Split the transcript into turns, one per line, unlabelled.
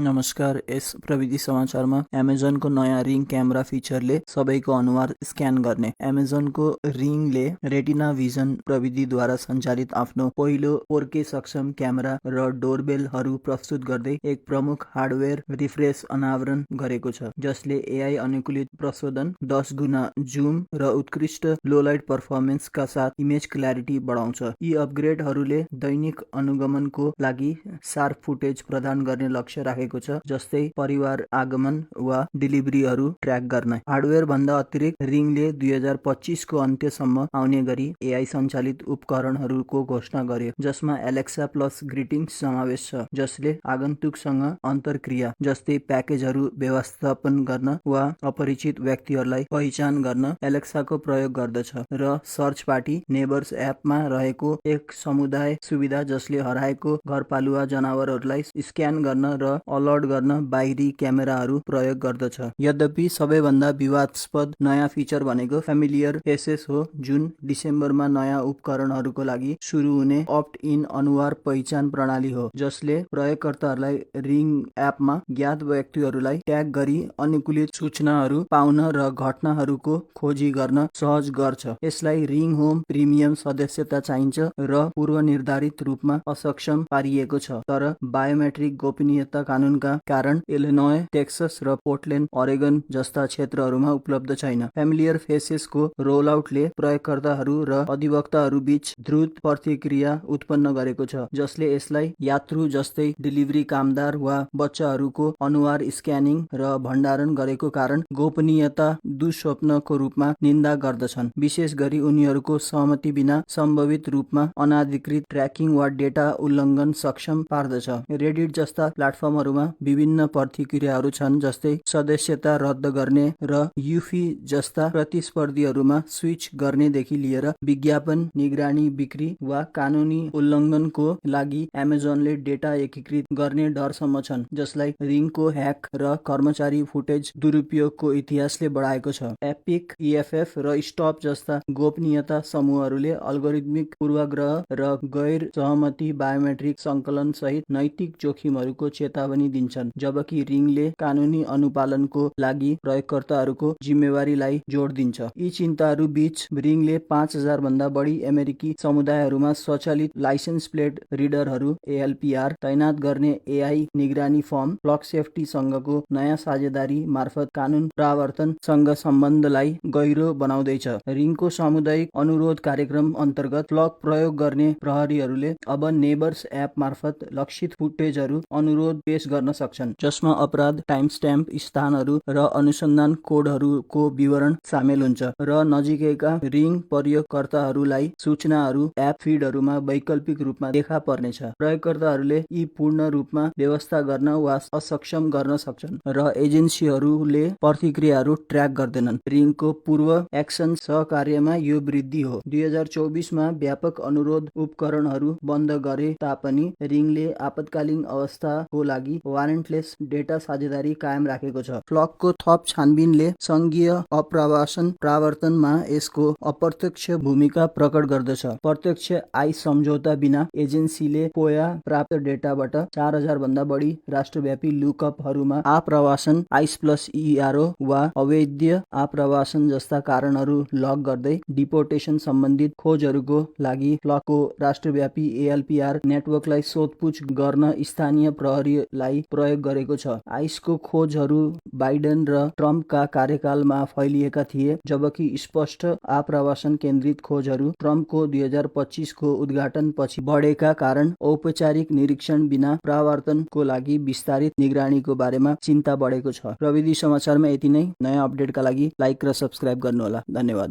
नमस्कार। यस प्रविधि समाचारमा एमेजनको नयाँ रिङ क्यामेरा फिचरले सबैको अनुहार स्क्यान गर्ने। एमेजनको रिङले रेटिना भिजन प्रविधिद्वारा सञ्चालित आफ्नो पहिलो 4K सक्षम क्यामेरा र डोरबेलहरू प्रस्तुत गर्दै एक प्रमुख हार्डवेयर रिफ्रेस अनावरण गरेको छ, जसले AI अनुकूलित प्रशोधन, 10 गुना जुम र उत्कृष्ट लो लाइट पर्फर्मेन्सका साथ इमेज क्ल्यारिटी बढाउँछ। यी अपग्रेडहरूले दैनिक अनुगमनको लागि शार्प फुटेज प्रदान गर्ने लक्ष्य राखेको छ, जस्तै परिवार आगमन वा डेलिभरीहरू ट्र्याक गर्न। हार्डवेयर भन्दा अतिरिक्त रिङले 2025 को अन्त्यसम्म आउने गरी AI सञ्चालित उपकरणहरूको घोषणा गर्यो, जसमा एलेक्सा प्लस ग्रिटिङ्स समावेश छ, जसले आगन्तुकसँग अन्तर्क्रिया जस्तै प्याकेजहरू व्यवस्थापन गर्न वा अपरिचित व्यक्तिहरूलाई पहिचान गर्न एलेक्साको प्रयोग गर्दछ, र सर्च पार्टी नेबर्स एपमा रहेको एक समुदाय सुविधा जसले हराएको घरपालुवा जनावरहरूलाई स्क्यान गर्न र अलर्ट गर्न बाहिरी क्यामेराहरू प्रयोग गर्दछ। यद्यपि सबैभन्दा विवादास्पद नयाँ फिचर भनेको फ्यामिलियर फेसेस हो, जुन डिसेम्बरमा नयाँ उपकरणहरूको लागि सुरु हुने अप्ट इन अनुहार पहिचान प्रणाली हो, जसले प्रयोगकर्ताहरूलाई रिङ एपमा ज्ञात व्यक्तिहरूलाई ट्याग गरी अनुकूलित सूचनाहरू पाउन र घटनाहरूको खोजी गर्न सहज गर्छ। यसलाई रिङ होम प्रिमियम सदस्यता चाहिन्छ र पूर्वनिर्धारित रूपमा असक्षम पारिएको छ, तर बायोमेट्रिक गोपनीयता कानूनका कारण इलिनोय, टेक्सस र पोर्टल्यान्ड, ओरेगन जस्ता क्षेत्रहरूमा उपलब्ध छैन। फ्यामिलियर फेसेसको रोलआउटले प्रयोगकर्ताहरू र अधिवक्ताहरू बीच द्रुत प्रतिक्रिया उत्पन्न गरेको छ, जसले यसलाई यात्रु जस्तै डेलिभरी कामदार वा बच्चाहरूको अनुहार स्क्यानिङ र भण्डारण गरेको कारण गोपनीयता दुःस्वप्नको रूपमा निन्दा गर्दछन्, विशेष गरी उनीहरूको सहमति बिना सम्भावित रूपमा अनाधिकृत ट्र्याकिङ वा डेटा उल्लङ्घन सक्षम पार्दछ। रेडिट जस्ता प्लेटफर्महरूमा विभिन्न प्रतिक्रियाहरू छन्, जस्तै सदस्यता रद्द गर्ने र युफी जस्ता प्रतिस्पर्धीहरूमा स्विच गर्नेदेखि लिएर विज्ञापन निगरानी, बिक्री वा कानुनी उल्लङ्घनको लागि एमेजनले डेटा एकीकृत गर्ने डरसम्म छन्, जसलाई रिङको ह्याक र कर्मचारी फुटेज दुरुपयोगको इतिहासले बढाएको छ। एपिक, EFF र स्टप जस्ता गोपनीयता समूहहरूले अल्गोरिदमिक पूर्वाग्रह र गैर सहमति बायोमेट्रिक सङ्कलन सहित नैतिक जोखिमहरूको चेतावनी दिन्छन्, जबकि रिङले कानुनी अनुपालनको लागि प्रयोगकर्ताहरूको जिम्मेवारीलाई जोड दिन्छ। यी चिन्ताहरू बीच रिङले 5000 भन्दा बढी अमेरिकी समुदायहरूमा स्वचालित लाइसेन्स प्लेट रिडरहरू ALPR तैनात गर्ने AI निगरानी फर्म फ्लक सेफ्टी सँगको नयाँ साझेदारी मार्फत कानुन प्रवर्तनसँग सम्बन्धलाई गहिरो बनाउँदैछ। रिङको सामुदायिक अनुरोध कार्यक्रम अन्तर्गत फ्लक प्रयोग गर्ने प्रहरीहरूले अब नेबर्स एप मार्फत लक्षित फुटेजहरू अनुरोध पेश गर्न सक्छन्, जसमा अपराध, टाइमस्ट्याम्प, स्थानहरू र अनुसन्धान कोडहरूको विवरण सामेल हुन्छ, र नजिकैका रिङ प्रयोगकर्ताहरूलाई सूचनाहरू एप फिडहरूमा वैकल्पिक रूपमा देखा पर्नेछ। प्रयोगकर्ताहरूले यी पूर्ण रूपमा व्यवस्था गर्न वा असक्षम गर्न सक्छन्, र एजेन्सीहरूले प्रतिक्रियाहरू ट्र्याक गर्दैनन्। रिङको पूर्व एक्सन सहकार्यमा यो वृद्धि हो। 2024 मा व्यापक अनुरोध उपकरणहरू बन्द गरे तापनि रिङले आपतकालीन अवस्थाको लागि वारेन्टलेस डेटा साझेदारी कायम राखेको छ। फ्लकको थप छानबिनले सङ्घीय अप्रवासन प्रवर्तनमा यसको अप्रत्यक्ष भूमिका प्रकट गर्दछ। प्रत्यक्ष आइस सम्झौता बिना एजेन्सीले फोया प्राप्त डेटाबाट 4000 भन्दा बढी राष्ट्रव्यापी लुकअपहरूमा आप्रवासन, आइस प्लस ERO वा अवैध आप्रवासन जस्ता कारणहरू लग गर्दै डिपोर्टेसन सम्बन्धित खोजहरूको लागि फ्लकको राष्ट्रव्यापी ALPR नेटवर्कलाई सोधपुछ गर्न स्थानीय प्रहरीलाई प्रयोग गरेको छ। आइसको खोजहरू बाइडेन र ट्रम्पका कार्यकालमा फैलिएका थिए, जबकि स्पष्ट आप्रवासन केन्द्रित खोजहरू ट्रम्पको 2025 को उद्घाटन पछि बढेका कारण औपचारिक निरीक्षण बिना प्रवर्तनको लागि विस्तारित निगरानीको बारेमा चिन्ता बढेको छ। प्रविधि समाचारमा यति नै। नयाँ अपडेटका लागि लाइक र सब्स्क्राइब गर्नुहोला। धन्यवाद।